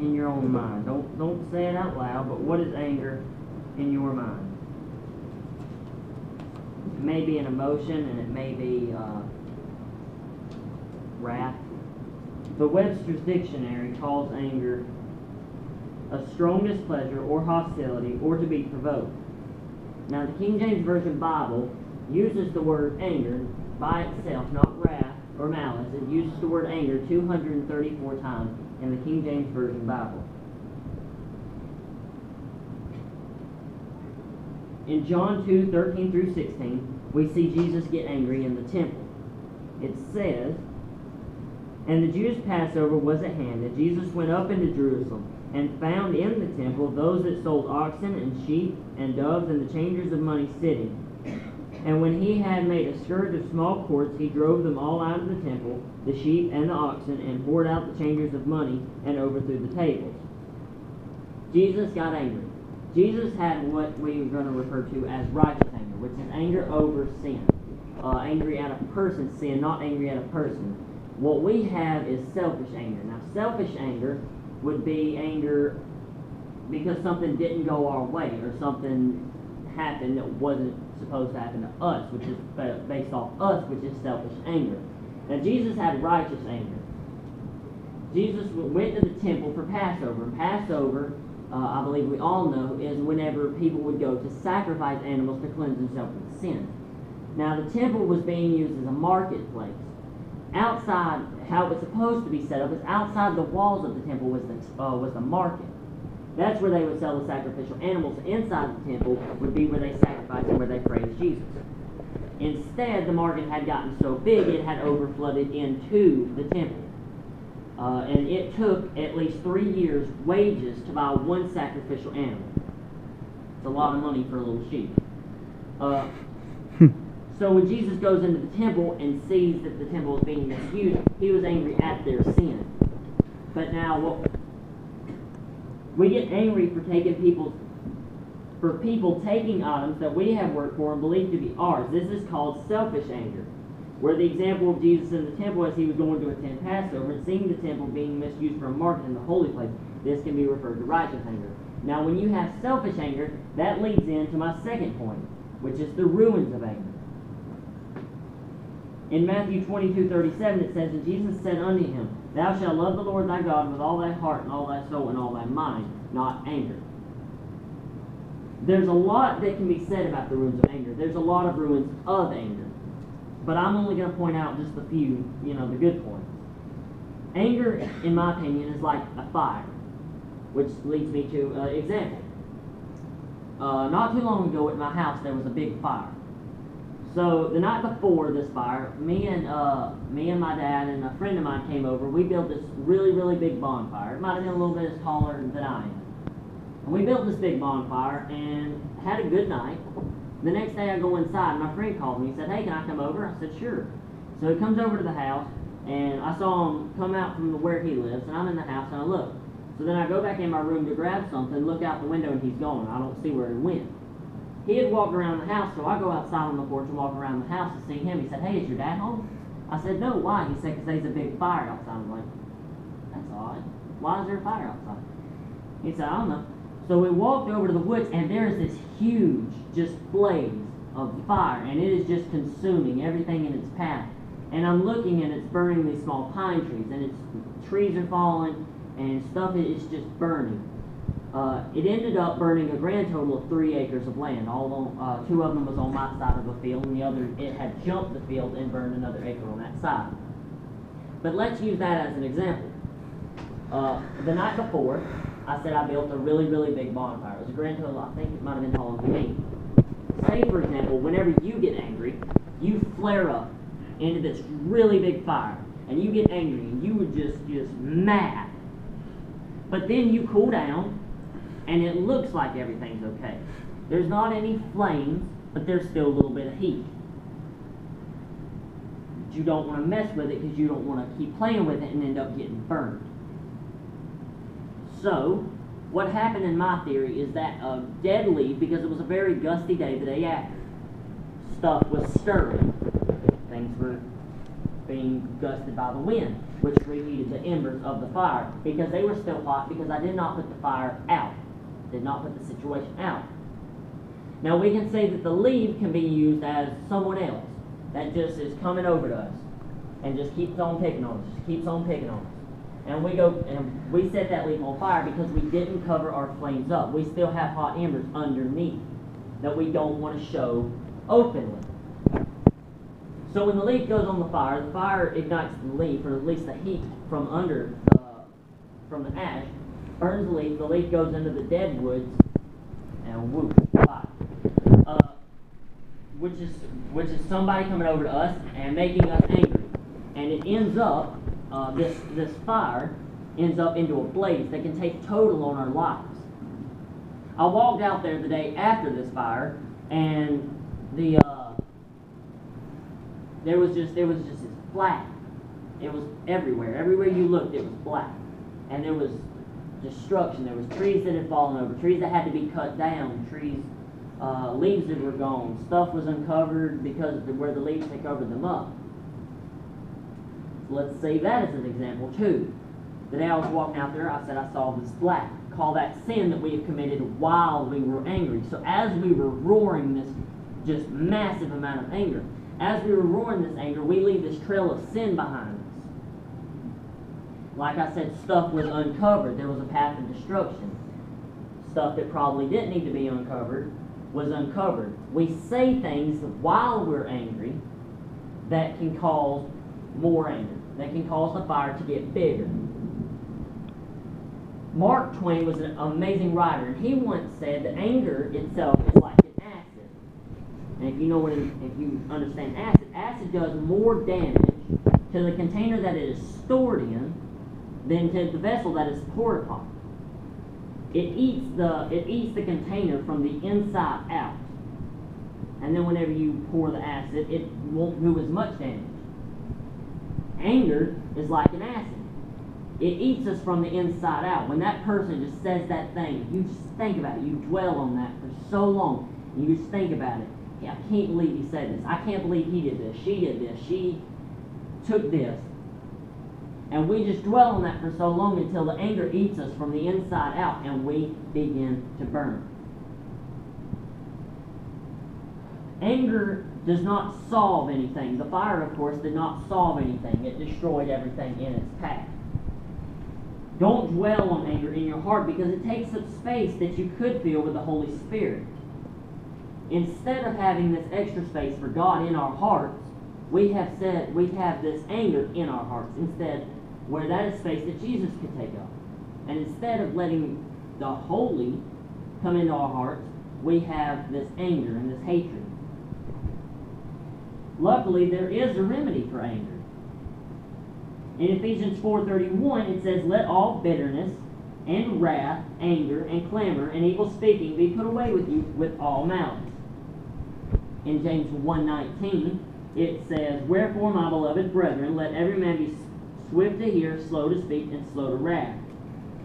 in your own mind? Don't say it out loud, but what is anger in your mind? It may be an emotion, and it may be wrath. The Webster's Dictionary calls anger a strong displeasure or hostility, or to be provoked. Now, the King James Version Bible uses the word anger by itself, not wrath or malice. It uses the word anger 234 times in the King James Version Bible. In John 2:13 through 16, we see Jesus get angry in the temple. It says, "And the Jews' Passover was at hand, and Jesus went up into Jerusalem, and found in the temple those that sold oxen and sheep and doves, and the changers of money sitting. And when he had made a scourge of small courts, he drove them all out of the temple, the sheep and the oxen, and poured out the changers of money, and overthrew the tables." Jesus got angry. Jesus had what we are going to refer to as righteous anger, which is anger over sin. Angry at a person's sin, not angry at a person. What we have is selfish anger. Now, selfish anger would be anger because something didn't go our way, or something happened that wasn't supposed to happen to us, which is based off us, which is selfish anger. Now, Jesus had righteous anger. Jesus went to the temple for Passover, and Passover, I believe we all know, is whenever people would go to sacrifice animals to cleanse themselves from sin. Now, the temple was being used as a marketplace. Outside, how it was supposed to be set up is outside the walls of the temple was the market. That's where they would sell the sacrificial animals. Inside the temple would be where they sacrificed and where they praised Jesus. Instead, the market had gotten so big it had overflooded into the temple. And it took at least 3 years' wages to buy one sacrificial animal. It's a lot of money for a little sheep. So when Jesus goes into the temple and sees that the temple is being misused, he was angry at their sin. But now, we get angry for people taking items that we have worked for and believed to be ours. This is called selfish anger. Where the example of Jesus in the temple as he was going to attend Passover and seeing the temple being misused for a market in the holy place, this can be referred to righteous anger. Now, when you have selfish anger, that leads into my second point, which is the ruins of anger. In Matthew 22:37 it says, "And Jesus said unto him, Thou shalt love the Lord thy God with all thy heart and all thy soul and all thy mind, not anger." There's a lot that can be said about the ruins of anger. There's a lot of ruins of anger. But I'm only going to point out just a few, the good points. Anger, in my opinion, is like a fire, which leads me to an example. Not too long ago at my house there was a big fire. So the night before this fire, me and my dad and a friend of mine came over. We built this really, really big bonfire. It might have been a little bit taller than I am. And we built this big bonfire and had a good night. The next day I go inside and my friend called me. He said, "Hey, can I come over?" I said, "Sure." So he comes over to the house and I saw him come out from where he lives, and I'm in the house and I look. So then I go back in my room to grab something, look out the window, and he's gone. I don't see where he went. He had walked around the house, so I go outside on the porch and walk around the house to see him. He said, "Hey, is your dad home?" I said, "No, why?" He said, "Because there's a big fire outside." I'm like, "That's odd. Why is there a fire outside?" He said, "I don't know." So we walked over to the woods, and there's this huge, just blaze of fire, and it is just consuming everything in its path. And I'm looking, and it's burning these small pine trees, and trees are falling, and stuff is just burning. It ended up burning a grand total of 3 acres of land. 2 of them was on my side of the field, and the other, it had jumped the field and burned another acre on that side. But let's use that as an example. The night before, I said I built a really, really big bonfire. It was a grand total, I think it might have been taller than me. Say, for example, whenever you get angry, you flare up into this really big fire, and you get angry, and you were just mad. But then you cool down, and it looks like everything's okay. There's not any flames, but there's still a little bit of heat. But you don't want to mess with it because you don't want to keep playing with it and end up getting burned. So, what happened in my theory is that a dead leaf, because it was a very gusty day the day after, stuff was stirring. Things being gusted by the wind, which reheated the embers of the fire, because they were still hot, because I did not put the fire out, did not put the situation out. Now we can say that the leaf can be used as someone else that just is coming over to us and just keeps on picking on us, just keeps on picking on us. And we go and we set that leaf on fire because we didn't cover our flames up. We still have hot embers underneath that we don't want to show openly. So when the leaf goes on the fire ignites the leaf, or at least the heat from from the ash, burns the leaf. The leaf goes into the dead woods, and whoop, fire. Which is somebody coming over to us and making us angry, and it ends up this fire ends up into a blaze that can take total on our lives. I walked out there the day after this fire, and there was just this black. It was everywhere. Everywhere you looked, it was black, and there was destruction. There was trees that had fallen over, trees that had to be cut down, trees. Leaves that were gone. Stuff was uncovered because of where the leaves had covered them up. So let's say that as an example too. The day I was walking out there, I said I saw this black. Call that sin that we have committed while we were angry. So as we were roaring this just massive amount of anger, as we were roaring this anger, we leave this trail of sin behind us. Like I said, stuff was uncovered. There was a path of destruction. Stuff that probably didn't need to be uncovered was uncovered. We say things while we're angry that can cause more anger, that can cause the fire to get bigger. Mark Twain was an amazing writer, and he once said that anger itself is like an acid. And if you understand acid, acid does more damage to the container that it is stored in than to the vessel that it's poured upon. It eats the container from the inside out. And then whenever you pour the acid, it won't do as much damage. Anger is like an acid. It eats us from the inside out. When that person just says that thing, you just think about it. You dwell on that for so long. And you just think about it. Yeah, I can't believe he said this. I can't believe he did this. She did this. She took this. And we just dwell on that for so long until the anger eats us from the inside out and we begin to burn. Anger does not solve anything. The fire, of course, did not solve anything. It destroyed everything in its path. Don't dwell on anger in your heart because it takes up space that you could fill with the Holy Spirit. Instead of having this extra space for God in our hearts, we have this anger in our hearts. Instead, where that is space that Jesus could take up. And instead of letting the holy come into our hearts, we have this anger and this hatred. Luckily, there is a remedy for anger. In Ephesians 4:31, it says, "Let all bitterness and wrath, anger and clamor and evil speaking be put away with you with all malice." In James 1:19, it says, "Wherefore, my beloved brethren, let every man be swift to hear, slow to speak, and slow to wrath.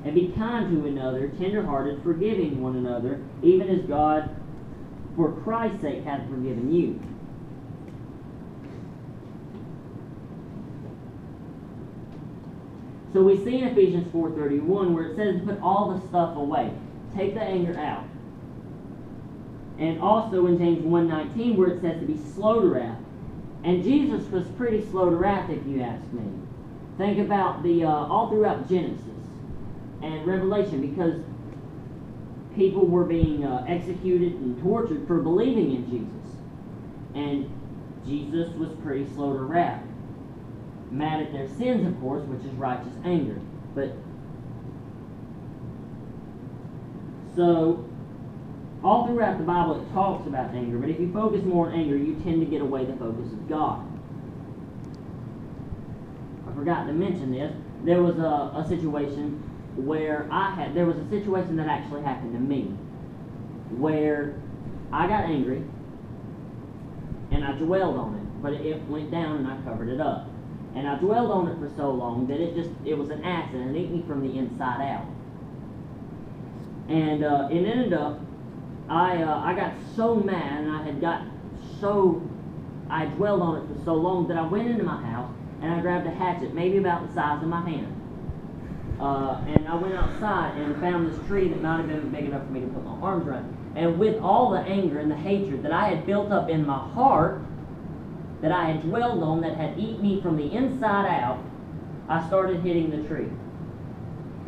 And be kind to another, tender-hearted, forgiving one another, even as God, for Christ's sake, hath forgiven you." So we see in Ephesians 4:31 where it says put all the stuff away. Take the anger out. And also in James 1:19 where it says to be slow to wrath. And Jesus was pretty slow to wrath, if you ask me. Think about all throughout Genesis and Revelation, because people were being executed and tortured for believing in Jesus. And Jesus was pretty slow to wrath. Mad at their sins, of course, which is righteous anger. So, all throughout the Bible it talks about anger, but if you focus more on anger, you tend to get away the focus of God. I forgot to mention this. There was a situation where there was a situation that actually happened to me, where I got angry, and I dwelled on it, but it went down and I covered it up. And I dwelled on it for so long that it was an acid and it ate me from the inside out. And it ended up, I got so mad and I dwelled on it for so long that I went into my house and I grabbed a hatchet, maybe about the size of my hand. And I went outside and found this tree that might have been big enough for me to put my arms around. And with all the anger and the hatred that I had built up in my heart, that I had dwelled on, that had eaten me from the inside out, I started hitting the tree.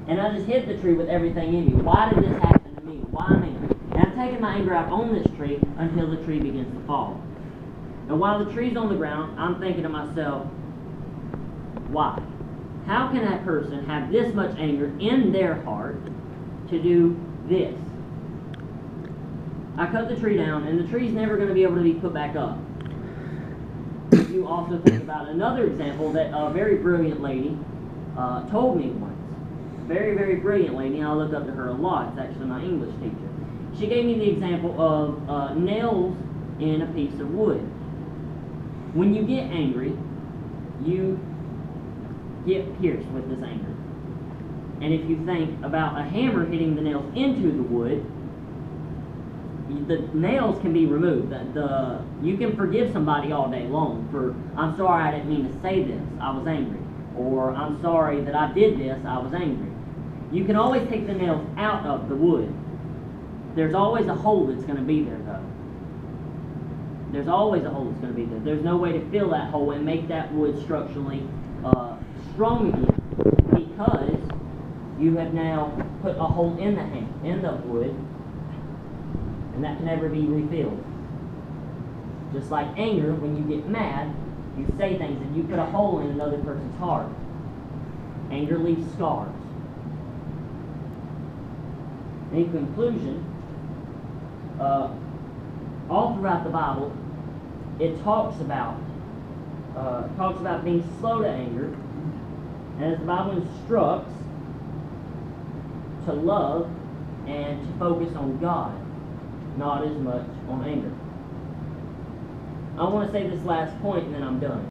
And I just hit the tree with everything in me. Why did this happen to me? Why me? And I'm taking my anger out on this tree until the tree begins to fall. And while the tree's on the ground, I'm thinking to myself, why? How can that person have this much anger in their heart to do this? I cut the tree down, and the tree's never going to be able to be put back up. You also think about another example that a very brilliant lady told me once. Very, very brilliant lady, and I look up to her a lot. It's actually my English teacher. She gave me the example of nails in a piece of wood. When you get angry, you get pierced with this anger. And if you think about a hammer hitting the nails into the wood, the nails can be removed. You can forgive somebody all day long for, I'm sorry I didn't mean to say this, I was angry. Or I'm sorry that I did this, I was angry. You can always take the nails out of the wood. There's always a hole that's going to be there though. There's always a hole that's going to be there. There's no way to fill that hole and make that wood structurally strong again, because you have now put a hole in the wood, and that can never be refilled. Just like anger, when you get mad, you say things and you put a hole in another person's heart. Anger leaves scars. In conclusion, all throughout the Bible, it talks about being slow to anger, and as the Bible instructs, to love and to focus on God, not as much on anger. I want to say this last point and then I'm done.